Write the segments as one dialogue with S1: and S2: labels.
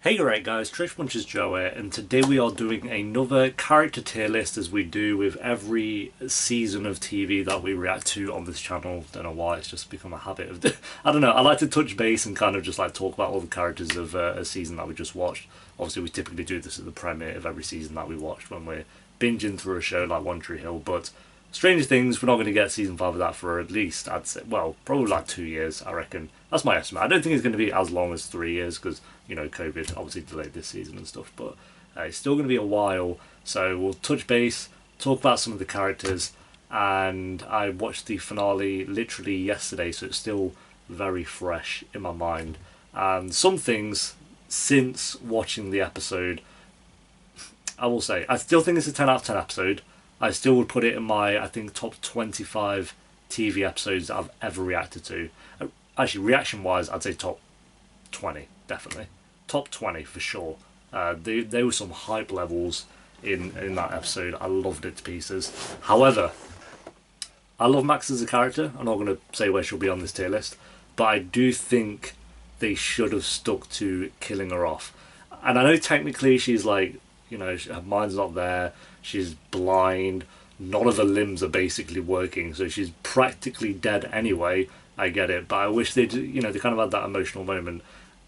S1: Hey alright guys, Trish Munches Joe here, and today we are doing another character tier list as we do with every season of TV that we react to on this channel. Don't know why, it's just become a habit of I don't know, I like to touch base and kind of just like talk about all the characters of a season that we just watched. Obviously we typically do this at the premiere of every season that we watched when we're binging through a show like One Tree Hill, but Stranger Things, we're not going to get season 5 of that for at least, I'd say, well, probably like 2 years, I reckon. That's my estimate. I don't think it's going to be as long as 3 years because, you know, COVID obviously delayed this season and stuff, but it's still going to be a while. So we'll touch base, talk about some of the characters, and I watched the finale literally yesterday, so it's still very fresh in my mind. And some things since watching the episode, I will say, I still think it's a 10 out of 10 episode. I still would put it in my, I think, top 25 TV episodes that I've ever reacted to. Actually, reaction-wise, I'd say top 20, definitely. Top 20 for sure. There were some hype levels in that episode. I loved it to pieces. However, I love Max as a character. I'm not going to say where she'll be on this tier list, but I do think they should have stuck to killing her off. And I know technically she's like, you know, her mind's not there. She's blind. None of her limbs are basically working, so she's practically dead anyway. I get it, but I wish they'd, you know, they kind of had that emotional moment.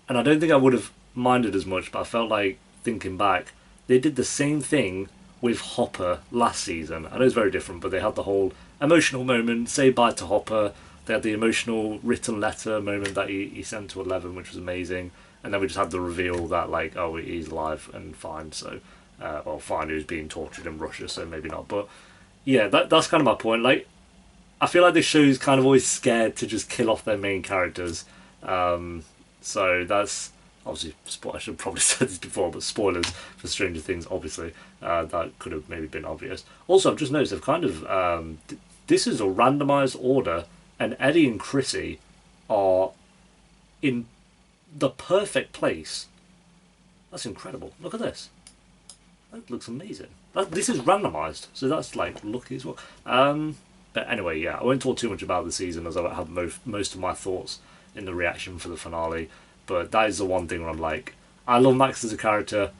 S1: And I don't think I would have minded as much, but I felt like, thinking back, they did the same thing with Hopper last season. I know it's very different, but they had the whole emotional moment, say bye to Hopper. They had the emotional written letter moment that he sent to Eleven, which was amazing. And then we just had the reveal that, like, oh, he's alive and fine, so... well, fine, he was being tortured in Russia, so maybe not. But, yeah, that's kind of my point. Like, I feel like this show's kind of always scared to just kill off their main characters. So that's... Obviously, I should have probably said this before, but spoilers for Stranger Things, obviously. That could have maybe been obvious. Also, I've just noticed they've kind of... this is a randomised order, and Eddie and Chrissy are in the perfect place. That's incredible. Look at this. That looks amazing. This is randomised, so that's like lucky as well. But anyway, yeah, I won't talk too much about the season as I have most of my thoughts in the reaction for the finale. But that is the one thing where I'm like, I love Max as a character.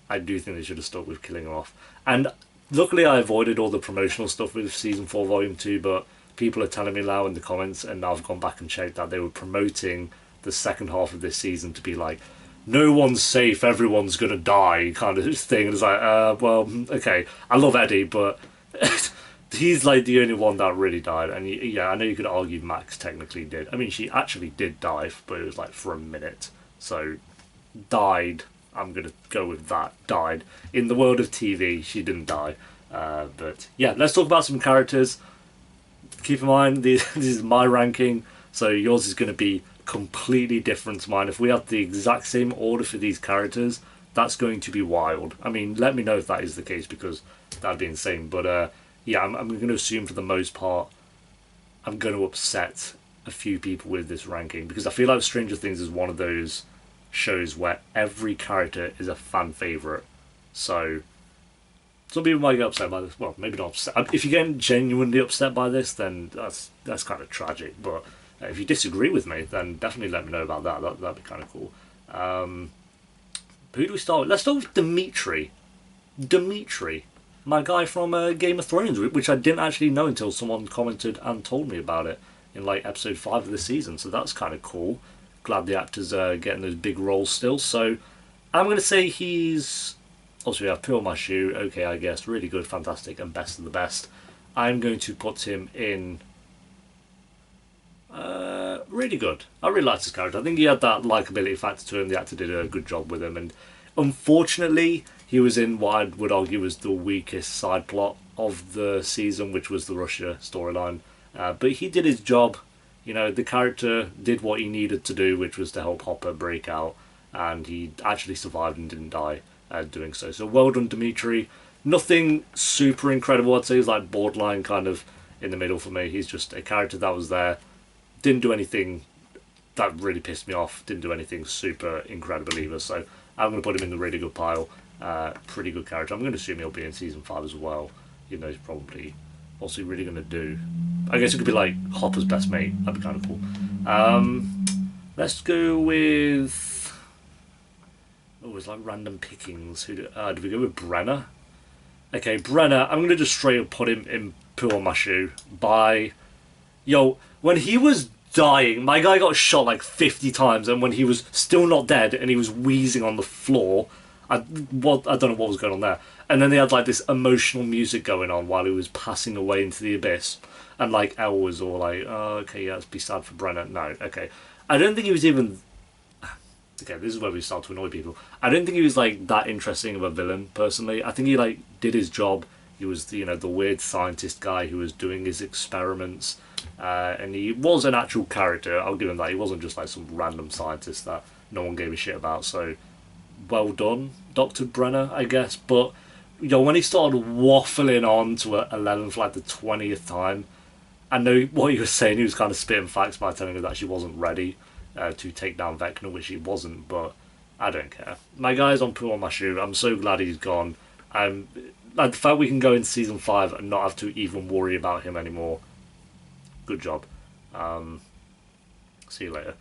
S1: I do think they should have stuck with killing her off. And luckily I avoided all the promotional stuff with season 4 volume 2, but people are telling me now in the comments, and now I've gone back and checked that they were promoting the second half of this season to be like, no one's safe, everyone's gonna die kind of thing. And it's like, well, okay, I love Eddie, but he's like the only one that really died. And yeah, I know you could argue Max technically did. I mean, she actually did die, but it was like for a minute. So, died, I'm gonna go with that, died. In the world of TV, she didn't die. But yeah, let's talk about some characters. Keep in mind, this is my ranking, so yours is gonna be completely different to mine. If we have the exact same order for these characters, that's going to be wild. I mean, let me know if that is the case, because that'd be insane. But yeah, I'm going to assume for the most part I'm going to upset a few people with this ranking, because I feel like Stranger Things is one of those shows where every character is a fan favourite. So some people might get upset by this. Well, maybe not upset. If you're getting genuinely upset by this, then that's kind of tragic. But if you disagree with me, then definitely let me know about that. That'd be kind of cool. Who do we start with? Let's start with Dimitri. Dimitri, my guy from Game of Thrones, which I didn't actually know until someone commented and told me about it in like episode 5 of the season. So that's kind of cool. Glad the actor's getting those big roles still. So I'm going to say he's... Obviously, I've put on my shoe. Okay, I guess. Really good, fantastic, and best of the best. I'm going to put him in... really good. I really liked his character. I think he had that likability factor to him. The actor did a good job with him, and unfortunately he was in what I would argue was the weakest side plot of the season, which was the Russia storyline. But he did his job. You know, the character did what he needed to do, which was to help Hopper break out, and he actually survived and didn't die doing so. So well done, Dimitri. Nothing super incredible. I'd say he's like borderline kind of in the middle for me. He's just a character that was there. Didn't do anything that really pissed me off. Didn't do anything super incredible either. So I'm going to put him in the really good pile. Pretty good character. I'm going to assume he'll be in season 5 as well. You know, he's probably... What's he really going to do? I guess it could be like Hopper's best mate. That'd be kind of cool. Let's go with... it was like random pickings. Did we go with Brenner? Okay, Brenner. I'm gonna just straight up put him in poo on my shoe. By yo, when he was dying, my guy got shot like 50 times, and when he was still not dead and he was wheezing on the floor, I don't know what was going on there. And then they had like this emotional music going on while he was passing away into the abyss, and like Elle was all like, "Oh, okay, yeah, let's be sad for Brenner." No, okay, I don't think he was even. Okay, this is where we start to annoy people. I don't think he was like that interesting of a villain personally. I think he like did his job. He was the weird scientist guy who was doing his experiments, and he was an actual character. I'll give him that. He wasn't just like some random scientist that no one gave a shit about. So well done, Dr. Brenner, I guess. But when he started waffling on to 11 for like the 20th time, I know what he was saying. He was kind of spitting facts by telling her that she wasn't ready to take down Vecna, which he wasn't. But I don't care. My guy's on poo on my shoe. I'm so glad he's gone. Like the fact we can go in season 5 and not have to even worry about him anymore. Good job. See you later.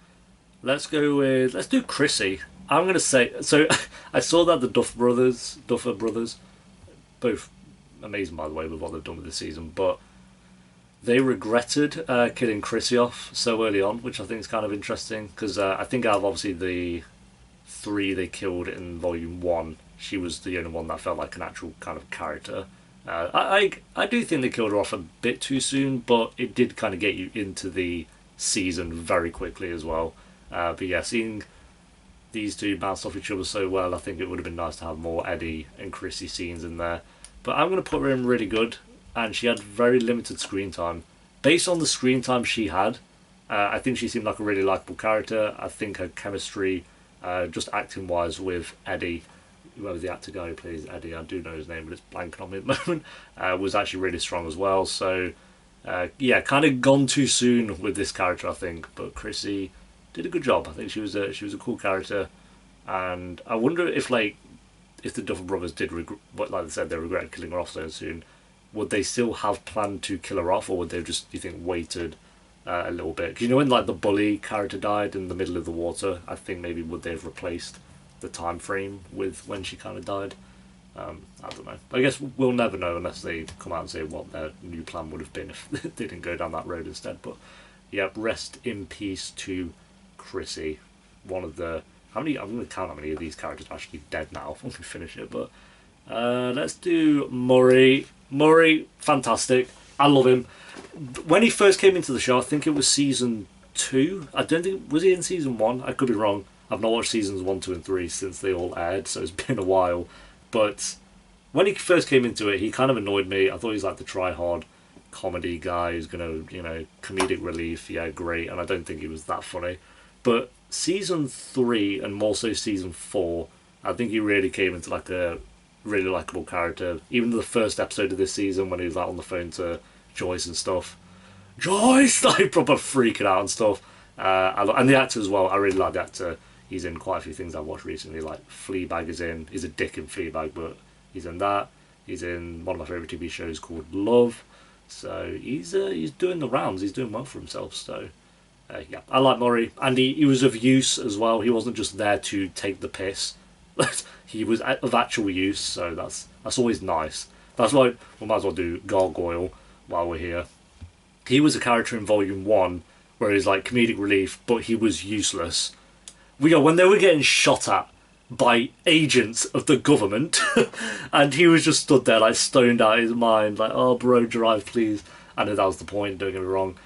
S1: Let's do Chrissy. I'm gonna say so. I saw that the Duffer brothers, both amazing by the way with what they've done with this season, but they regretted killing Chrissy off so early on, which I think is kind of interesting because I think out of obviously the 3 they killed in volume 1, she was the only one that felt like an actual kind of character. I do think they killed her off a bit too soon, but it did kind of get you into the season very quickly as well. But yeah, seeing these two bounce off each other so well, I think it would have been nice to have more Eddie and Chrissy scenes in there. But I'm going to put her in really good, and she had very limited screen time. Based on the screen time she had, I think she seemed like a really likable character. I think her chemistry, just acting wise with Eddie, whoever the actor guy who plays Eddie, I do know his name, but it's blanking on me at the moment, was actually really strong as well. So, yeah, kind of gone too soon with this character, I think. But Chrissy did a good job. I think she was a cool character, and I wonder if the Duffer Brothers did like they said, they regretted killing her off so soon. Would they still have planned to kill her off, or would they have just, do you think, waited a little bit? 'Cause when like the bully character died in the middle of the water, I think maybe would they have replaced the time frame with when she kind of died? I don't know. I guess we'll never know unless they come out and say what their new plan would have been if they didn't go down that road instead. But yeah, rest in peace to Chrissy. One of the I'm going to count how many of these characters are actually dead now when we finish it. But let's do Murray. Murray, fantastic. I love him. When he first came into the show, I think it was season 2. I don't think was he in season 1. I could be wrong. I've not watched seasons 1, 2, and 3 since they all aired, so it's been a while. But when he first came into it, he kind of annoyed me. I thought he was like the try-hard comedy guy who's going to, comedic relief. Yeah, great. And I don't think he was that funny. But season 3 and more so season 4, I think he really came into like a really likable character. Even the first episode of this season when he was like on the phone to Joyce and stuff. Joyce! Like proper freaking out and stuff. And the actor as well. I really like the actor. He's in quite a few things I've watched recently, like Fleabag is in. He's a dick in Fleabag, but he's in that. He's in one of my favourite TV shows called Love. So he's doing the rounds. He's doing well for himself. So yeah, I like Murray. And he was of use as well. He wasn't just there to take the piss. He was of actual use, so that's always nice. That's why we might as well do Gargoyle while we're here. He was a character in Volume 1 where he's like comedic relief, but he was useless. When they were getting shot at by agents of the government, and he was just stood there like stoned out of his mind, like, oh bro, drive please. I know that was the point, don't get me wrong.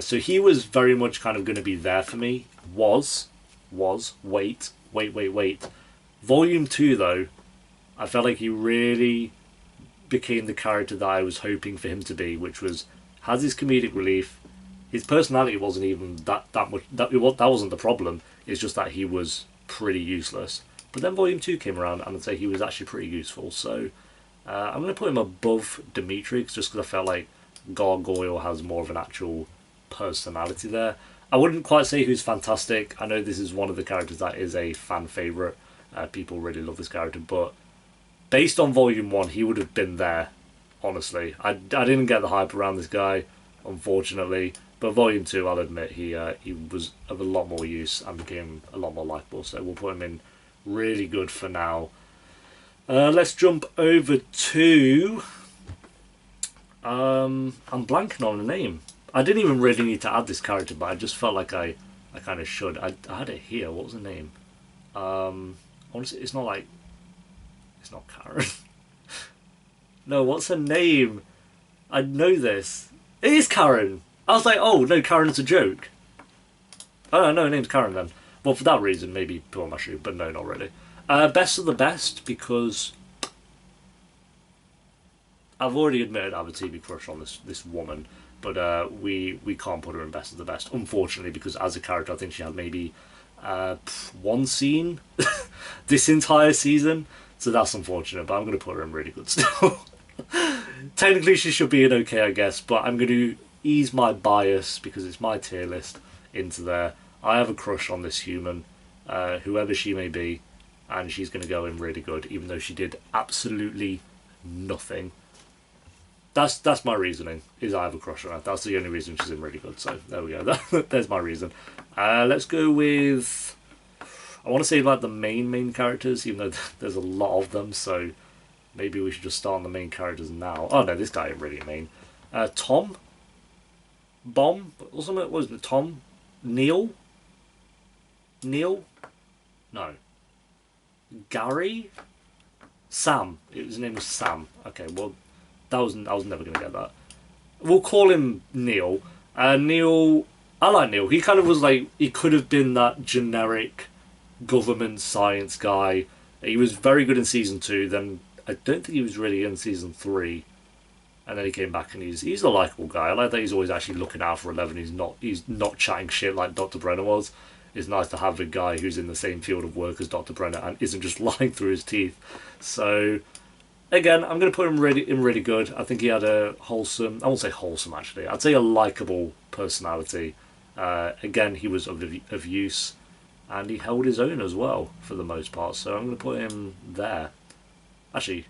S1: So he was very much kind of going to be there for me. Wait. Volume 2 though, I felt like he really became the character that I was hoping for him to be, which was, has his comedic relief. His personality wasn't even that much, that wasn't the problem. It's just that he was pretty useless. But then Volume 2 came around and I'd say he was actually pretty useful. So I'm going to put him above Dimitri just because I felt like Gargoyle has more of an actual personality there. I wouldn't quite say who's fantastic. I know this is one of the characters that is a fan favourite. People really love this character, but based on Volume 1, he would have been there, honestly. I didn't get the hype around this guy, unfortunately, but Volume 2, I'll admit, he was of a lot more use and became a lot more likeable, so we'll put him in Really good for now. Let's jump over to... I'm blanking on the name. I didn't even really need to add this character, but I just felt like I kind of should. I had it here. What was the name? Honestly, it's not like... It's not Karen. No, what's her name? I know this. It is Karen. I was like, oh, no, Karen's a joke. Oh, no, her name's Karen then. Well, for that reason, maybe pull my shoe, but no, not really. Best of the best, because I've already admitted I have a TV crush on this woman, but we can't put her in best of the best, unfortunately, because as a character, I think she had maybe one scene this entire season, so that's unfortunate, but I'm going to put her in really good still. Technically, she should be in okay, I guess, but I'm going to ease my bias, because it's my tier list, into there. I have a crush on this human, whoever she may be, and she's going to go in really good, even though she did absolutely nothing. That's my reasoning, is I have a crush on her. That's the only reason she's in really good, so there we go. There's my reason. Let's go with... I want to say like the main characters, even though there's a lot of them, so maybe we should just start on the main characters now. Oh no, this guy ain't really main. Tom? Bomb? Or something? What was it? Tom? Neil? Neil? No. Gary? Sam. His name was Sam. Okay, well, I was never going to get that. We'll call him Neil. Neil... I like Neil. He kind of was like... He could have been that generic government science guy. He was very good in Season 2. Then I don't think he was really in Season 3. And then he came back and he's a likeable guy. I like that he's always actually looking out for Eleven. He's not chatting shit like Dr. Brenner was. It's nice to have a guy who's in the same field of work as Dr. Brenner and isn't just lying through his teeth. So, again, I'm going to put him really good. I think he had a wholesome... I won't say wholesome, actually. I'd say a likeable personality. Again, he was of use. And he held his own as well, for the most part. So I'm going to put him there. Actually...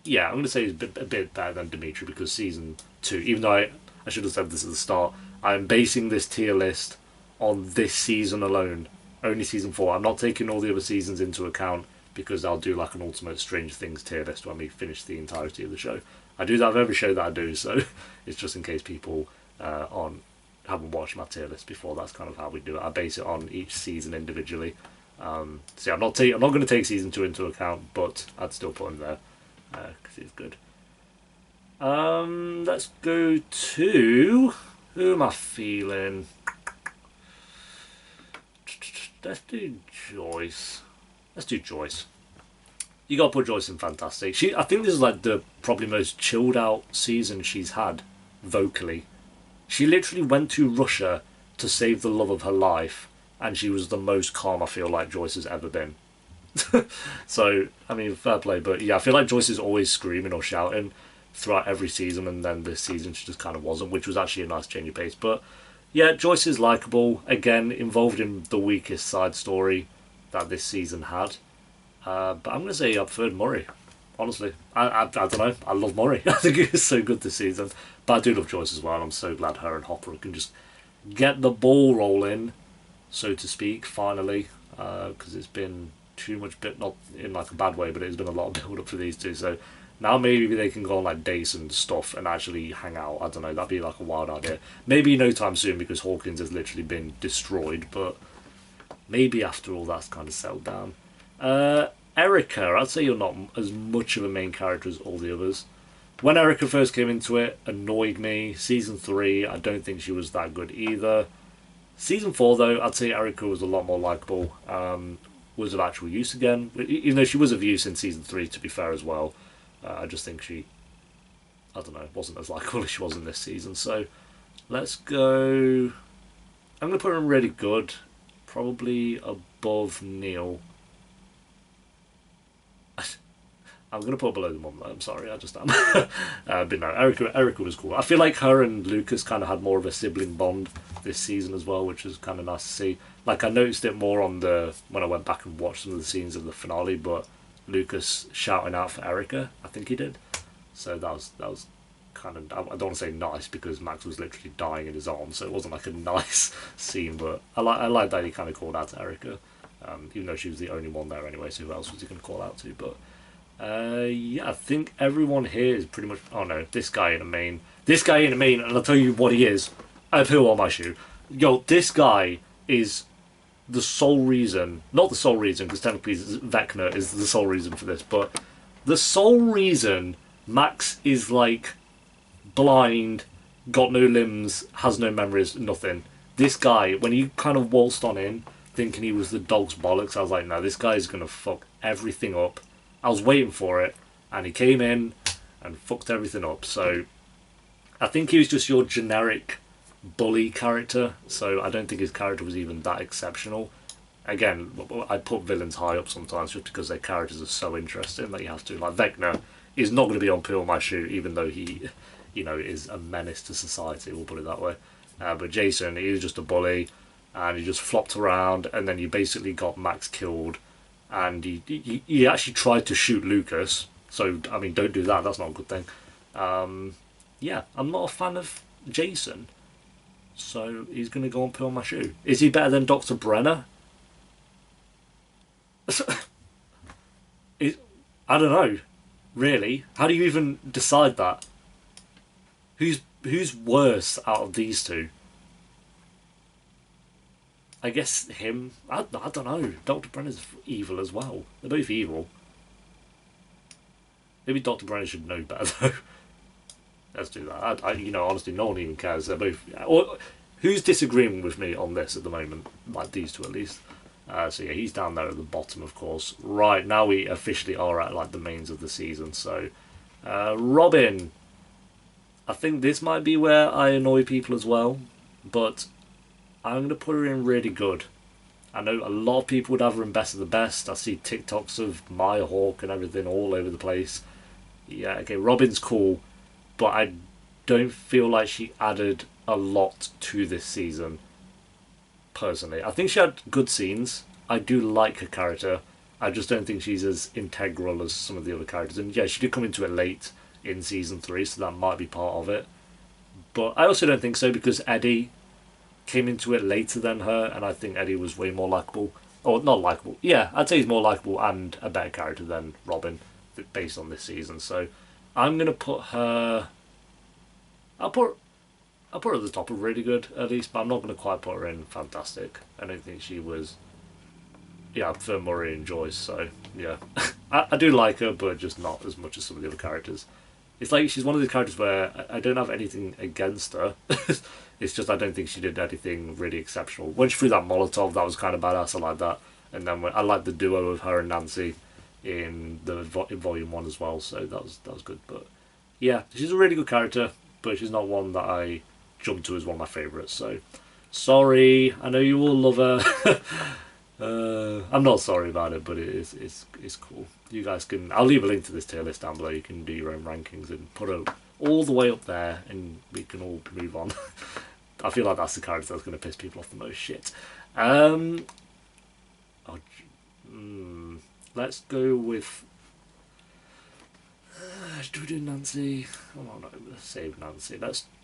S1: Yeah, I'm going to say he's a bit better than Dimitri because Season 2, even though I should have said this at the start, I'm basing this tier list on this season alone. Only Season 4. I'm not taking all the other seasons into account because I'll do like an Ultimate Strange Things tier list when we finish the entirety of the show. I do that with every show that I do, so it's just in case people haven't watched my tier list before. That's kind of how we do it. I base it on each season individually. So I'm not going to take Season 2 into account, but I'd still put him there. Because it's good. Let's go to... Who am I feeling? Let's do Joyce. Let's do Joyce. You gotta put Joyce in fantastic. I think this is like the probably most chilled out season she's had, vocally. She literally went to Russia to save the love of her life, and she was the most calm I feel like Joyce has ever been. So, I mean, fair play, but yeah, I feel like Joyce is always screaming or shouting throughout every season, and then this season she just kind of wasn't, which was actually a nice change of pace. But yeah, Joyce is likeable, again, involved in the weakest side story that this season had. But I'm going to say I preferred Murray, honestly. I don't know, I love Murray. I think he's so good this season. But I do love Joyce as well, and I'm so glad her and Hopper can just get the ball rolling, so to speak, finally, because it's been too much bit, not in like a bad way, but it's been a lot of build up for these two. So now maybe they can go on like dates and stuff and actually hang out. I don't know, that'd be like a wild idea. Maybe no time soon because Hawkins has literally been destroyed, but maybe after all that's kind of settled down. Erica, I'd say you're not as much of a main character as all the others. When Erica first came into it, annoyed me. Season 3, I don't think she was that good either. Season 4 though, I'd say Erica was a lot more likeable. Was of actual use again, even though she was of use in Season 3, to be fair as well. I just think she, I don't know, wasn't as likeable as she was in this season. So let's go... I'm going to put her in really good, probably above Neil. I'm going to put her below the mum though, I'm sorry, I just am. But no, Erica was cool. I feel like her and Lucas kind of had more of a sibling bond this season as well, which was kind of nice to see. Like, I noticed it more on when I went back and watched some of the scenes of the finale, but Lucas shouting out for Erica, I think he did. So that was kind of, I don't want to say nice because Max was literally dying in his arms, so it wasn't like a nice scene, but I like that he kind of called out to Erica. Even though she was the only one there anyway, so who else was he going to call out to? But yeah, I think everyone here is pretty much. Oh no, this guy in the main. This guy in the main, and I'll tell you what he is. I have heel on my shoe. Yo, this guy is the sole reason. Not the sole reason, because technically Vecna is the sole reason for this, but the sole reason Max is like blind, got no limbs, has no memories, nothing. This guy, when he kind of waltzed on in, thinking he was the dog's bollocks, I was like, no, this guy's gonna fuck everything up. I was waiting for it, and he came in and fucked everything up. So I think he was just your generic bully character, so I don't think his character was even that exceptional. Again, I put villains high up sometimes just because their characters are so interesting that you have to. Like Vecna is not going to be on Peel My Shoe, even though he, is a menace to society. We'll put it that way. But Jason, he was just a bully, and he just flopped around, and then you basically got Max killed, and he actually tried to shoot Lucas. So I mean, don't do that. That's not a good thing. Yeah, I'm not a fan of Jason. So he's going to go and put on my shoe. Is he better than Dr. Brenner? I don't know. Really? How do you even decide that? Who's worse out of these two? I guess him. I don't know. Dr. Brenner's evil as well. They're both evil. Maybe Dr. Brenner should know better though. Let's do that. Honestly, no one even cares. They're both. Who's disagreeing with me on this at the moment? Like these two, at least. So yeah, he's down there at the bottom, of course. Right now, we officially are at like the mains of the season. So, Robin. I think this might be where I annoy people as well, but I'm going to put her in really good. I know a lot of people would have her in best of the best. I see TikToks of Maya Hawke and everything all over the place. Yeah, okay, Robin's cool, but I don't feel like she added a lot to this season, personally. I think she had good scenes. I do like her character. I just don't think she's as integral as some of the other characters. And yeah, she did come into it late in season 3, so that might be part of it. But I also don't think so, because Eddie came into it later than her, and I think Eddie was way more likable. Or not likable. Yeah, I'd say he's more likable and a better character than Robin, based on this season. So I'm gonna put her. I'll put her at the top of really good, at least, but I'm not gonna quite put her in fantastic. I don't think she was. Yeah, I prefer Murray and Joyce. So yeah, I do like her, but just not as much as some of the other characters. It's like she's one of the characters where I don't have anything against her. It's just I don't think she did anything really exceptional. When she threw that Molotov, that was kind of badass. I like that. And then I like the duo of her and Nancy in Volume 1 as well. So that was good. But yeah, she's a really good character, but she's not one that I jump to as one of my favourites. So sorry, I know you all love her. I'm not sorry about it, but it's cool. You guys can. I'll leave a link to this tier list down below. You can do your own rankings and put it all the way up there, and we can all move on. I feel like that's the character that's going to piss people off the most. Shit. Let's go with. Do we do Nancy? Oh no, let's save Nancy.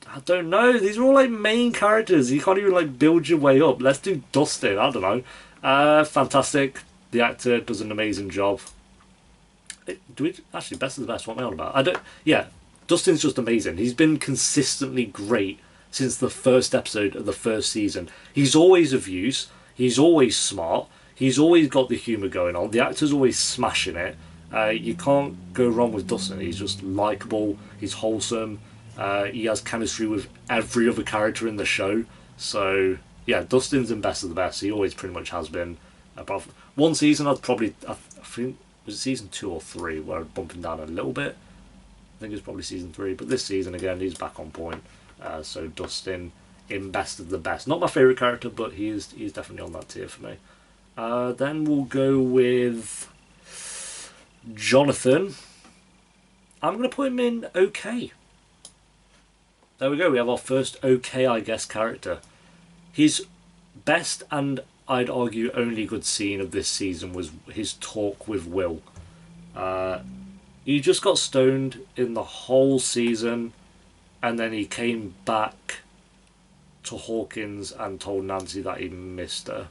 S1: I don't know. These are all like main characters. You can't even like build your way up. Let's do Dustin. I don't know. Fantastic. The actor does an amazing job. Do we actually best of the best? What am I on about? I don't. Yeah, Dustin's just amazing. He's been consistently great since the first episode of the first season. He's always of use. He's always smart. He's always got the humour going on. The actor's always smashing it. You can't go wrong with Dustin. He's just likeable. He's wholesome. He has chemistry with every other character in the show. So yeah, Dustin's in best of the best. He always pretty much has been. Apart from one season, I think was it season 2 or 3 where I bumped him down a little bit. I think it was probably season 3, but this season again he's back on point. So Dustin in best of the best. Not my favourite character, but he's definitely on that tier for me. Then we'll go with Jonathan. I'm going to put him in okay. There we go, we have our first okay, I guess, character. His best and I'd argue only good scene of this season was his talk with Will. He just got stoned in the whole season, and then he came back to Hawkins and told Nancy that he missed her.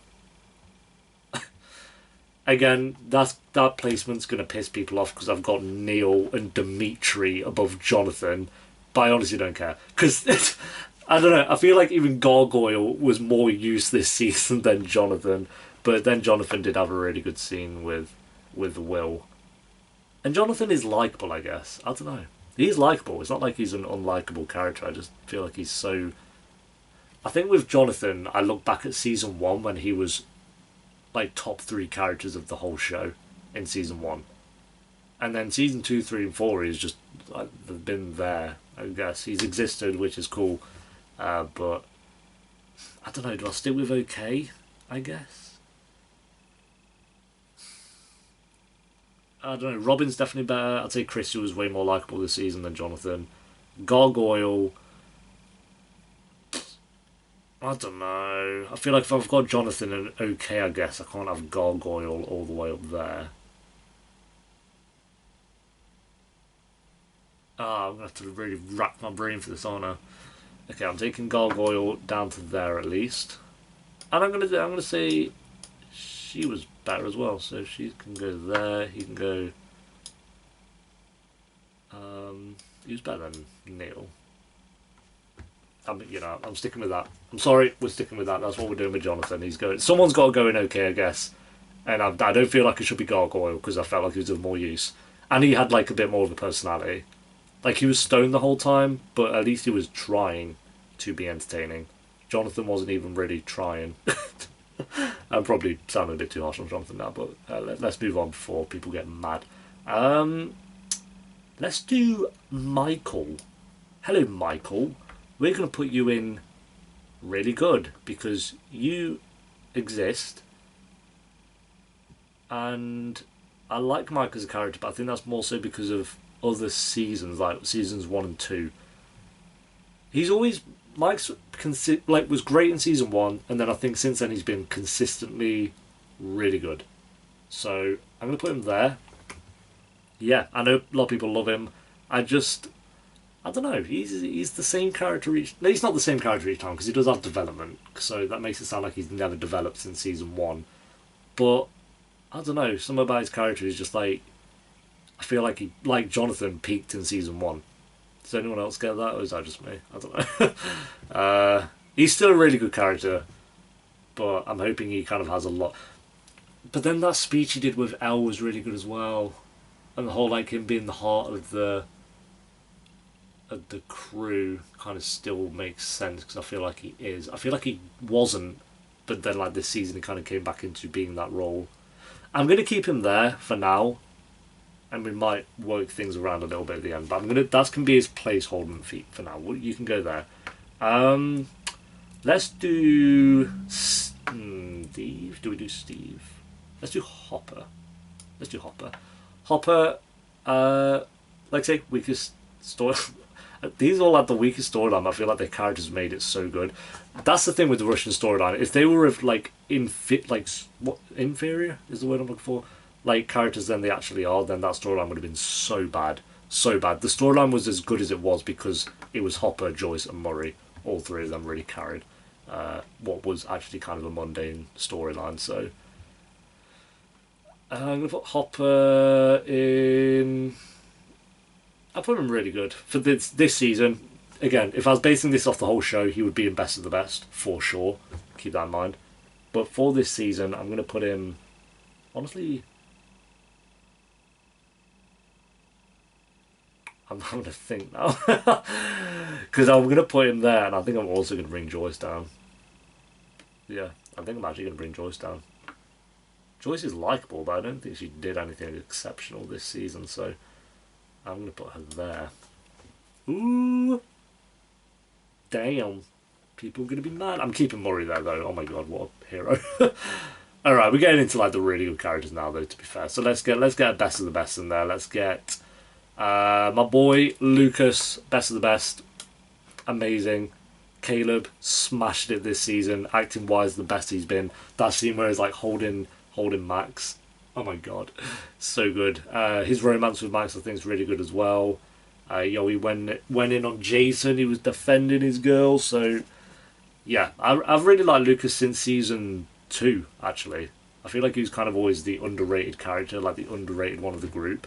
S1: Again, that placement's going to piss people off because I've got Neil and Dimitri above Jonathan, but I honestly don't care because I don't know. I feel like even Gargoyle was more used this season than Jonathan, but then Jonathan did have a really good scene with Will, and Jonathan is likable. I guess I don't know. He's likable. It's not like he's an unlikable character. I just feel like he's so. I think with Jonathan, I look back at season one when he was like top three characters of the whole show in season one, and then season two, three, and four he's just like, they've been there. I guess he's existed, which is cool, but I don't know. Do I stick with okay? I guess I don't know. Robin's definitely better. I'd say Chrissy was way more likable this season than Jonathan. Gargoyle. I don't know. I feel like if I've got Jonathan and okay, I guess I can't have Gargoyle all the way up there. Ah, I'm gonna have to really rack my brain for this, aren't I? Okay, I'm taking Gargoyle down to there at least, and I'm gonna say she was better as well. So she can go there. He can go. He was better than Neil. I'm sticking with that. I'm sorry, we're sticking with that. That's what we're doing with Jonathan. He's going. Someone's got to go in okay, I guess. And I don't feel like it should be Gargoyle because I felt like he was of more use, and he had like a bit more of a personality. Like he was stoned the whole time, but at least he was trying to be entertaining. Jonathan wasn't even really trying. I'm probably sounding a bit too harsh on Jonathan now, but let's move on before people get mad. Um, let's do Michael. Hello, Michael. We're going to put you in really good because you exist, and I like Mike as a character, but I think that's more so because of other seasons, like seasons one and two. He's always Mike's was great in season one, and then I think since then he's been consistently really good. So I'm gonna put him there. Yeah, I know a lot of people love him. I don't know. He's the same character each. No, he's not the same character each time because he does have development. So that makes it sound like he's never developed since season one. But I don't know. Some about his character is just like I feel like he like Jonathan peaked in season one. Does anyone else get that, or is that just me? I don't know. He's still a really good character, but I'm hoping he kind of has a lot. But then that speech he did with Elle was really good as well, and the whole like him being the heart of the crew kind of still makes sense because I feel like he is. I feel like he wasn't, but then like this season he kind of came back into being that role. I'm gonna keep him there for now, and we might work things around a little bit at the end. But that's gonna be his placeholder feat for now. You can go there. Let's do Steve. Do we do Steve? Let's do Hopper. Let's do Hopper. Hopper. Like I say, weakest story. These all had the weakest storyline. I feel like their characters made it so good. That's the thing with the Russian storyline. If they were like what inferior is the word I'm looking for, like characters than they actually are, then that storyline would have been so bad, so bad. The storyline was as good as it was because it was Hopper, Joyce, and Murray. All three of them really carried what was actually kind of a mundane storyline. So I'm gonna put Hopper in. I put him really good for this season. Again, if I was basing this off the whole show, he would be in best of the best for sure. Keep that in mind. But for this season, I'm gonna put him. Honestly, I'm having to think now because I'm gonna put him there, and I think I'm also gonna bring Joyce down. Yeah, I think I'm actually gonna bring Joyce down. Joyce is likable, but I don't think she did anything exceptional this season, so I'm gonna put her there. Ooh, damn! People are gonna be mad. I'm keeping Murray there though. Oh my god, what a hero! All right, we're getting into like the really good characters now, though. To be fair, so let's get a best of the best in there. Let's get my boy Lucas, best of the best, amazing. Caleb smashed it this season, acting wise the best he's been. That scene where he's like holding Max. Oh my god, so good. His romance with Max I think is really good as well. He went in on Jason. He was defending his girl. So yeah, I've really liked Lucas since season 2 actually. I feel like he was kind of always the underrated character, like the underrated one of the group.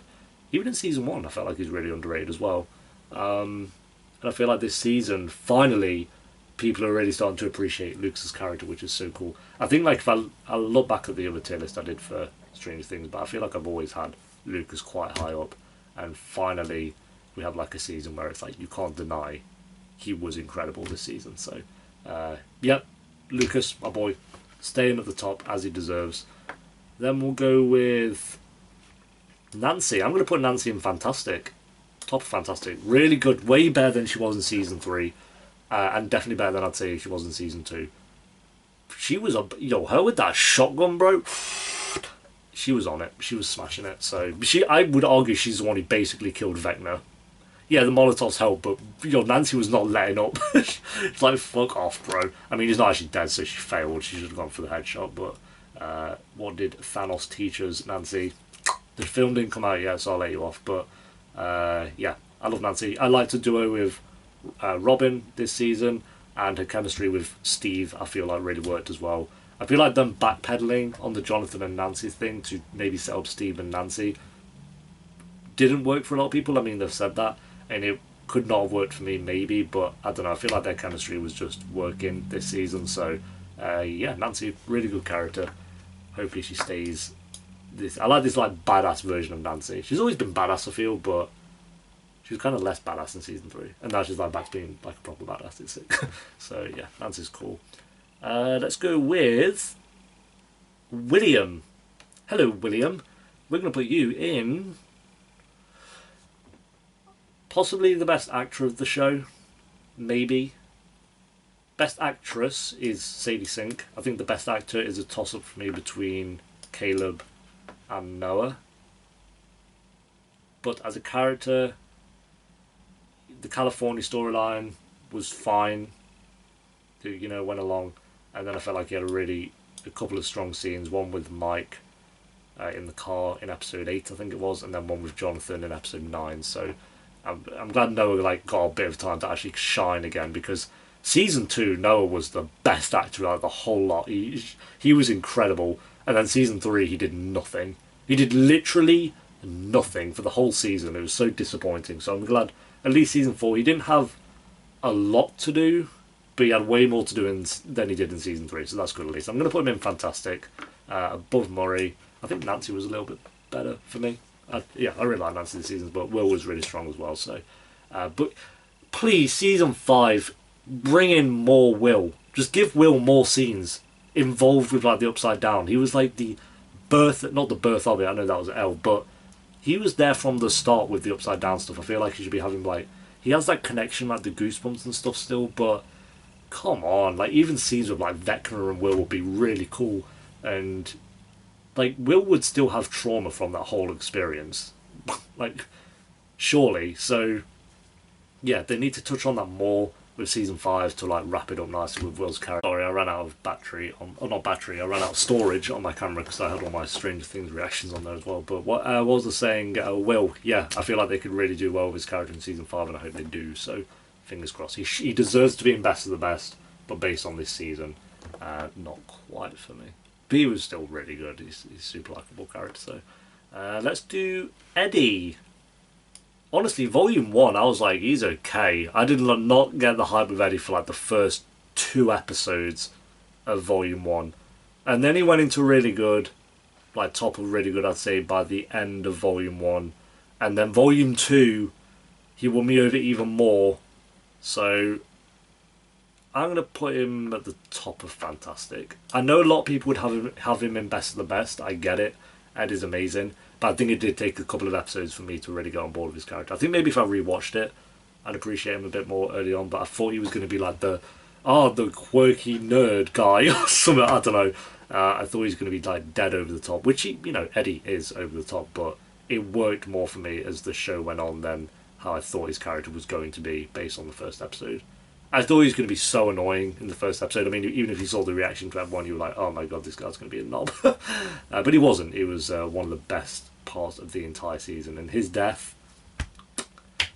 S1: Even in season 1, I felt like he was really underrated as well. And I feel like this season, finally, people are really starting to appreciate Lucas's character, which is so cool. I think like if I look back at the other tier list I did for Stranger Things, but I feel like I've always had Lucas quite high up, and finally we have like a season where it's like you can't deny he was incredible this season. So, yep, Lucas, my boy, staying at the top as he deserves. Then we'll go with Nancy. I'm going to put Nancy in Fantastic. Top of Fantastic. Really good. Way better than she was in season 3. And definitely better than I'd say she was in season 2. She was her with that shotgun, bro. She was on it. She was smashing it. So I would argue she's the one who basically killed Vecna. Yeah, the Molotovs helped, but Nancy was not letting up. It's like, fuck off, bro. I mean, he's not actually dead, so she failed. She should have gone for the headshot. But what did Thanos teach us, Nancy? The film didn't come out yet, so I'll let you off. But yeah, I love Nancy. I liked her duo with Robin this season, and her chemistry with Steve, I feel like really worked as well. I feel like them backpedaling on the Jonathan and Nancy thing to maybe set up Steve and Nancy didn't work for a lot of people. I mean, they've said that, and it could not have worked for me maybe, but I don't know, I feel like their chemistry was just working this season. So yeah, Nancy, really good character. Hopefully she stays this. I like this like badass version of Nancy. She's always been badass, I feel, but she was kind of less badass in season 3, and now she's like back to being like a proper badass. It's sick. So yeah, Nancy's cool. Let's go with William. Hello, William. We're going to put you in possibly the best actor of the show. Maybe. Best actress is Sadie Sink. I think the best actor is a toss-up for me between Caleb and Noah. But as a character, the California storyline was fine. Went along. And then I felt like he had a couple of strong scenes. One with Mike in the car in episode 8, I think it was, and then one with Jonathan in episode 9. So I'm glad Noah got a bit of time to actually shine again, because season 2 Noah was the best actor out of the whole lot. He was incredible, and then season 3 he did nothing. He did literally nothing for the whole season. It was so disappointing. So I'm glad at least season 4 he didn't have a lot to do, but he had way more to do than he did in season 3, so that's good at least. I'm going to put him in Fantastic, above Murray. I think Nancy was a little bit better for me. I really like Nancy this season, but Will was really strong as well. So, but please, season 5, bring in more Will. Just give Will more scenes involved with like the Upside Down. He was like not the birth of it. I know that was L, but he was there from the start with the Upside Down stuff. I feel like he should be having he has that connection, like the Goosebumps and stuff still, but come on, even scenes with Vecna and Will would be really cool, and Will would still have trauma from that whole experience, surely. So yeah, they need to touch on that more with season 5 to wrap it up nicely with Will's character. Sorry, I ran out of battery I ran out of storage on my camera because I had all my Stranger Things reactions on there as well. But what was I saying? Will, yeah, I feel like they could really do well with his character in season 5, and I hope they do. So fingers crossed. He deserves to be in best of the best, but based on this season, not quite for me. But he was still really good. He's a super likeable character. So let's do Eddie. Honestly, volume 1, I was like, he's okay. I did not get the hype of Eddie for the first 2 episodes of volume 1, and then he went into really good, top of really good, I'd say, by the end of volume 1, and then volume 2, he won me over even more. So I'm going to put him at the top of Fantastic. I know a lot of people would have him in best of the best. I get it. Ed is amazing. But I think it did take a couple of episodes for me to really get on board with his character. I think maybe if I rewatched it, I'd appreciate him a bit more early on. But I thought he was going to be the quirky nerd guy or something. I don't know. I thought he was going to be dead over the top, which Eddie is over the top. But it worked more for me as the show went on than how I thought his character was going to be based on the first episode. I thought he was going to be so annoying in the first episode. I mean, even if you saw the reaction to everyone, you were like, oh my god, this guy's going to be a knob. But he wasn't. It was one of the best parts of the entire season. And his death,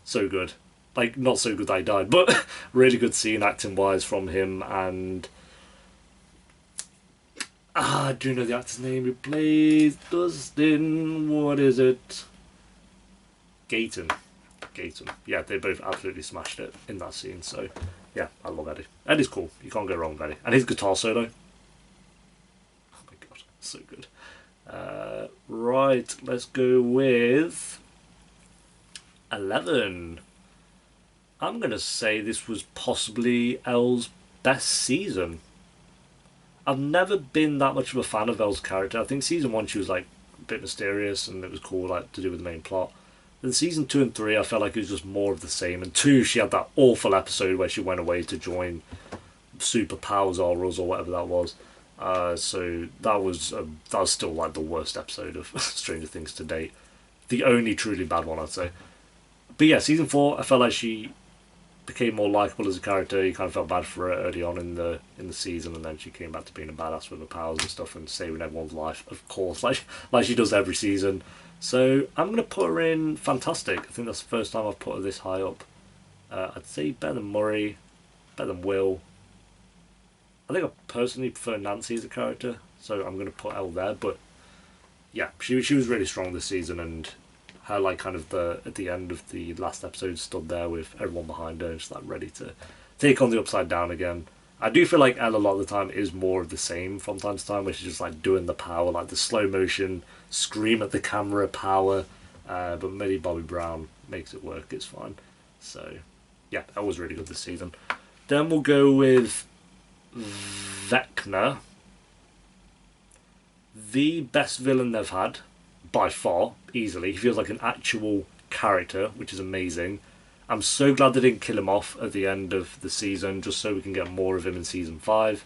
S1: so good. Not so good that he died, but really good scene acting-wise from him. And I do know the actor's name. Who plays Dustin? What is it? Gayton. Gayton. Yeah, they both absolutely smashed it in that scene. So, yeah, I love Eddie. Eddie's cool. You can't go wrong with Eddie. And his guitar solo. Oh my god, so good. Right, let's go with 11. I'm going to say this was possibly Elle's best season. I've never been that much of a fan of Elle's character. I think season 1 she was like a bit mysterious and it was cool, like to do with the main plot. Then season 2 and 3 I felt like it was just more of the same. And 2 she had that awful episode where she went away to join Superpowers or Us or whatever that was. So that was still like the worst episode of Stranger Things to date. The only truly bad one, I'd say. But yeah, season 4 I felt like she became more likable as a character. You kind of felt bad for her early on in the season, and then she came back to being a badass with her powers and stuff and saving everyone's life, of course, like she does every season. So I'm gonna put her in fantastic. I think that's the first time I've put her this high up. I'd say better than Murray, better than Will. I think I personally prefer Nancy as a character, so I'm gonna put Elle there. But yeah, she was really strong this season, and her like kind of the at the end of the last episode stood there with everyone behind her and just like ready to take on the upside down again. I do feel like Elle a lot of the time is more of the same from time to time, where she's just like doing the power, like the slow motion scream at the camera power. But Millie Bobby Brown makes it work. It's fine. So yeah, that was really good this season. Then we'll go with Vecna, the best villain they've had by far, easily. He feels like an actual character, which is amazing. I'm so glad they didn't kill him off at the end of the season, just so we can get more of him in season 5.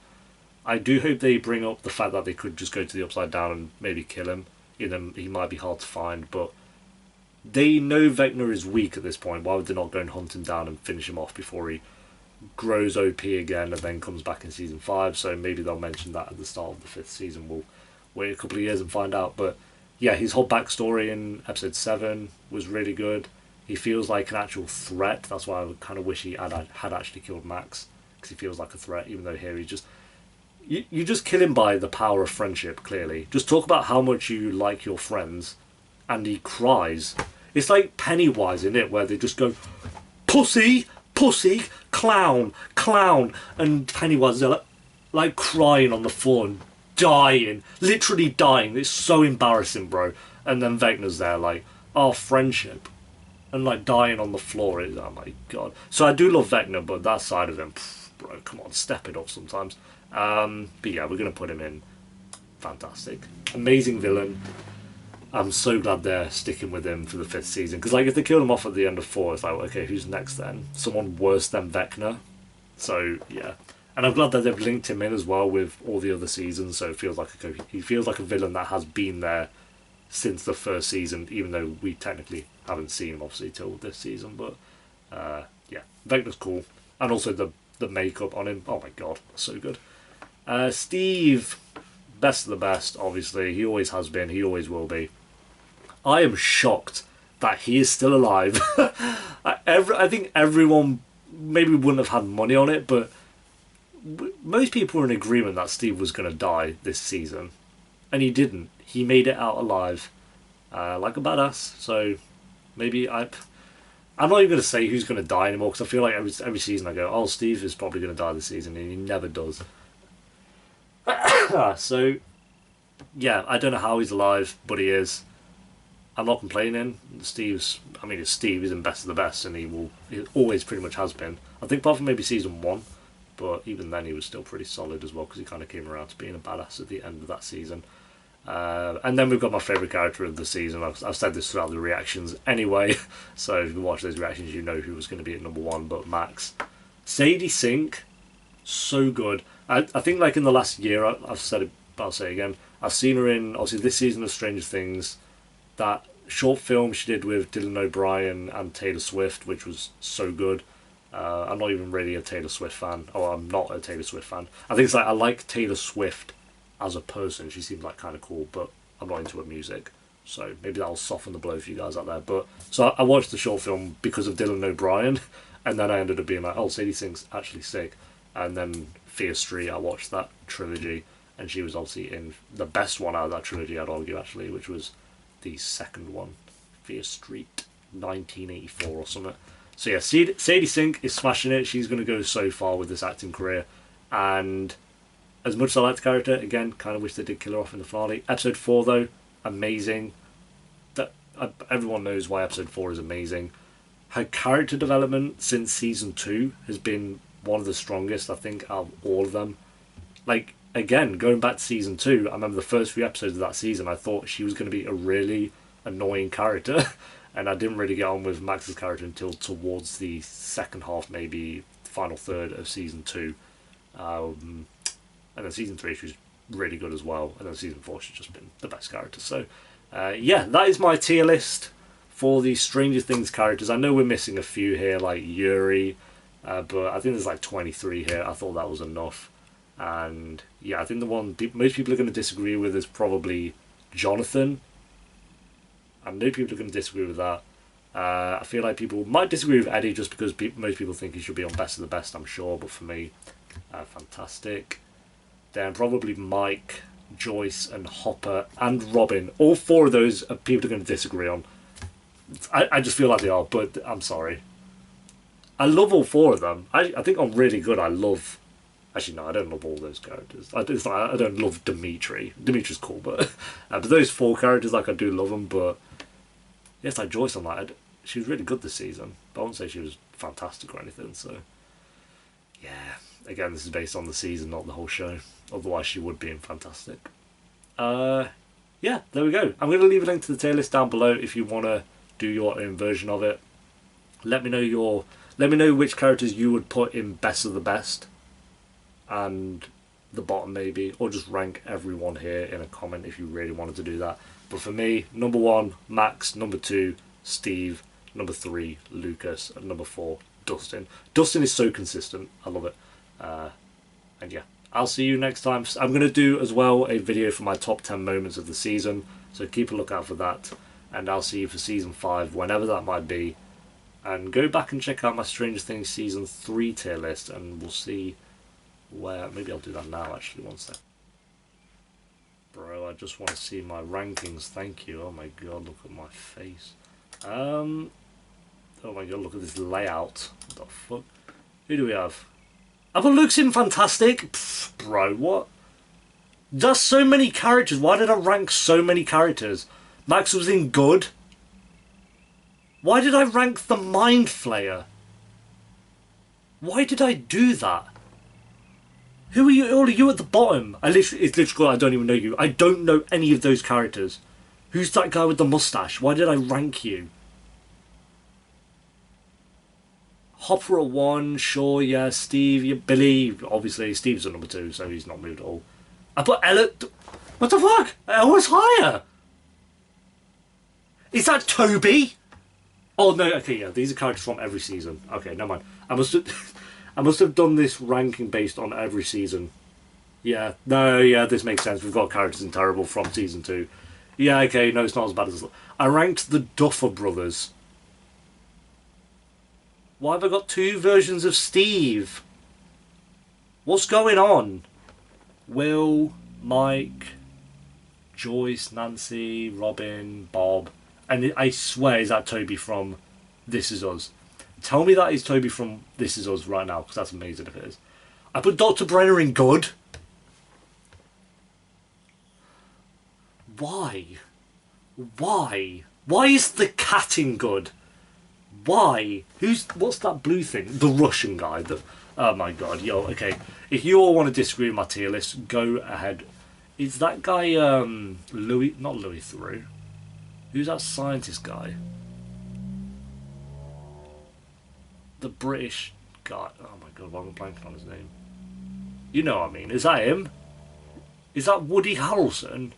S1: I do hope they bring up the fact that they could just go to the Upside Down and maybe kill him. You know, he might be hard to find, but they know Vecna is weak at this point. Why would they not go and hunt him down and finish him off before he grows OP again and then comes back in season 5? So maybe they'll mention that at the start of the 5th season. We'll wait a couple of years and find out, but yeah, his whole backstory in episode 7 was really good. He feels like an actual threat. That's why I kind of wish he had actually killed Max, because he feels like a threat, even though here he's just... You just kill him by the power of friendship, clearly. Just talk about how much you like your friends, and he cries. It's like Pennywise, in it, where they just go, pussy, pussy, clown, clown, and Pennywise is like crying on the floor and dying, literally dying. It's so embarrassing, bro. And then Vecna's there like, oh, friendship, and like dying on the floor. Oh my god. So I do love Vecna, but that side of him, bro, come on, step it up sometimes. But yeah, we're gonna put him in fantastic, amazing villain. I'm so glad they're sticking with him for the 5th season, because like if they killed him off at the end of 4, it's like, okay, who's next then? Someone worse than Vecna. So yeah, and I'm glad that they've linked him in as well with all the other seasons. So it feels like he feels like a villain that has been there since the 1st season, even though we technically haven't seen him obviously till this season. But yeah, Vecna's cool, and also the makeup on him. Oh my god, so good. Steve, best of the best. Obviously, he always has been. He always will be. I am shocked that he is still alive. I think everyone maybe wouldn't have had money on it, but most people were in agreement that Steve was going to die this season, and he didn't. He made it out alive, like a badass. So maybe I'm not even going to say who's going to die anymore, because I feel like every season I go, oh, Steve is probably going to die this season, and he never does. So yeah, I don't know how he's alive, but he is. I'm not complaining. It's Steve. He's in best of the best, and he always pretty much has been. I think apart from maybe season 1, but even then he was still pretty solid as well, because he kind of came around to being a badass at the end of that season. And then we've got my favourite character of the season. I've said this throughout the reactions anyway, so if you watch those reactions you know who was going to be at number 1, but Max. Sadie Sink, so good. I think like in the last year, I've said it, but I'll say it again, I've seen her in, obviously, this season of Stranger Things, that short film she did with Dylan O'Brien and Taylor Swift, which was so good. I'm not even really a Taylor Swift fan. Oh, I'm not a Taylor Swift fan. I think it's like I like Taylor Swift as a person. She seems like kind of cool, but I'm not into her music. So maybe that'll soften the blow for you guys out there. But so I watched the short film because of Dylan O'Brien, and then I ended up being like, oh, Sadie Sink's actually sick. And then Fear Street, I watched that trilogy, and she was obviously in the best one out of that trilogy, I'd argue, actually, which was the second one, Fear Street 1984 or something. So yeah, Sadie Sink is smashing it. She's going to go so far with this acting career, and as much as I like the character, again, kind of wish they did kill her off in the finale. Episode 4, though, amazing. That everyone knows why episode 4 is amazing. Her character development since season 2 has been one of the strongest, I think, out of all of them. Like, again, going back to season 2, I remember the first few episodes of that season, I thought she was going to be a really annoying character. And I didn't really get on with Max's character until towards the second half, maybe final third of season 2. And then season 3, she was really good as well. And then season 4, she's just been the best character. So, yeah, that is my tier list for the Stranger Things characters. I know we're missing a few here, like Yuri, but I think there's like 23 here. I thought that was enough. And yeah, I think the one most people are going to disagree with is probably Jonathan. I know people are going to disagree with that. I feel like people might disagree with Eddie just because most people think he should be on Best of the Best, I'm sure. But for me, fantastic. Then probably Mike, Joyce, and Hopper, and Robin. All 4 of those people are going to disagree on. I just feel like they are, but I'm sorry. I love all 4 of them. I think I'm really good. I love... Actually, no, I don't love all those characters. I don't love Dimitri. Dimitri's cool, but those 4 characters, like, I do love them, but... Yes, like Joyce, I'm like, she was really good this season, but I won't say she was fantastic or anything, so... Yeah, again, this is based on the season, not the whole show. Otherwise, she would be in fantastic. Yeah, there we go. I'm going to leave a link to the tier list down below if you want to do your own version of it. Let me know which characters you would put in Best of the Best. And the bottom maybe, or just rank everyone here in a comment if you really wanted to do that. But for me, number 1, Max, number 2, Steve, number 3, Lucas, and number 4, Dustin. Dustin is so consistent. I love it. And yeah, I'll see you next time. I'm going to do as well a video for my top 10 moments of the season, so keep a lookout for that. And I'll see you for season 5, whenever that might be. And go back and check out my Stranger Things season 3 tier list, and we'll see where... Maybe I'll do that now, actually, one sec. Bro, I just want to see my rankings, thank you. Oh my god, look at my face. Oh my god, look at this layout. What the fuck? Who do we have? I've got Luke's in fantastic. Pfft, bro, what? That's so many characters. Why did I rank so many characters? Max was in good. Why did I rank the Mind Flayer? Why did I do that? Who are you? All of you at the bottom. It's literally, I don't even know you. I don't know any of those characters. Who's that guy with the mustache? Why did I rank you? Hopper at 1, sure, yeah. Steve, yeah. Billy, obviously. Steve's at number 2, so he's not moved at all. I put Ella... What the fuck? Elle was higher. Is that Toby? Oh, no, okay, yeah. These are characters from every season. Okay, never mind. I must have done this ranking based on every season. Yeah, no, yeah, this makes sense. We've got characters in Terrible from season 2. Yeah, okay, no, it's not as bad as... I ranked the Duffer Brothers. Why have I got 2 versions of Steve? What's going on? Will, Mike, Joyce, Nancy, Robin, Bob. And I swear, is that Toby from This Is Us? Tell me that is Toby from This Is Us right now, because that's amazing if it is. I put Dr. Brenner in good. Why? Why? Why is the cat in good? Why? What's that blue thing? The Russian guy. Oh my god, yo, okay. If you all want to disagree with my tier list, go ahead. Is that guy, Louis, not Louis Theroux. Who's that scientist guy? The British guy. Oh my god, why am I blanking on his name? You know what I mean. Is that him? Is that Woody Harrelson?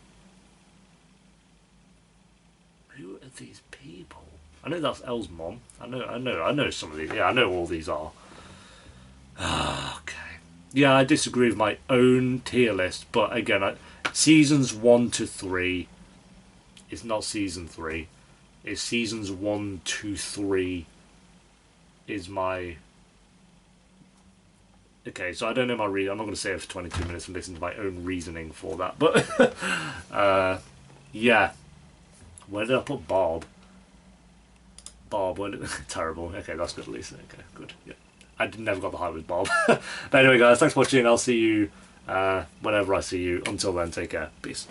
S1: Who are these people? I know that's Elle's mom. I know some of these. Yeah, I know all these are. Okay. Yeah, I disagree with my own tier list, but again, seasons 1 to 3 is not season 3. It's seasons 1 to 3 is my Okay, so I don't know my reason. I'm not going to stay here for 22 minutes and listen to my own reasoning for that. But yeah, where did I put Bob? Bob, terrible. Okay, that's good at least. Okay, good. Yeah, I never got the high with Bob. But anyway, guys, thanks for watching. I'll see you whenever I see you. Until then, take care. Peace.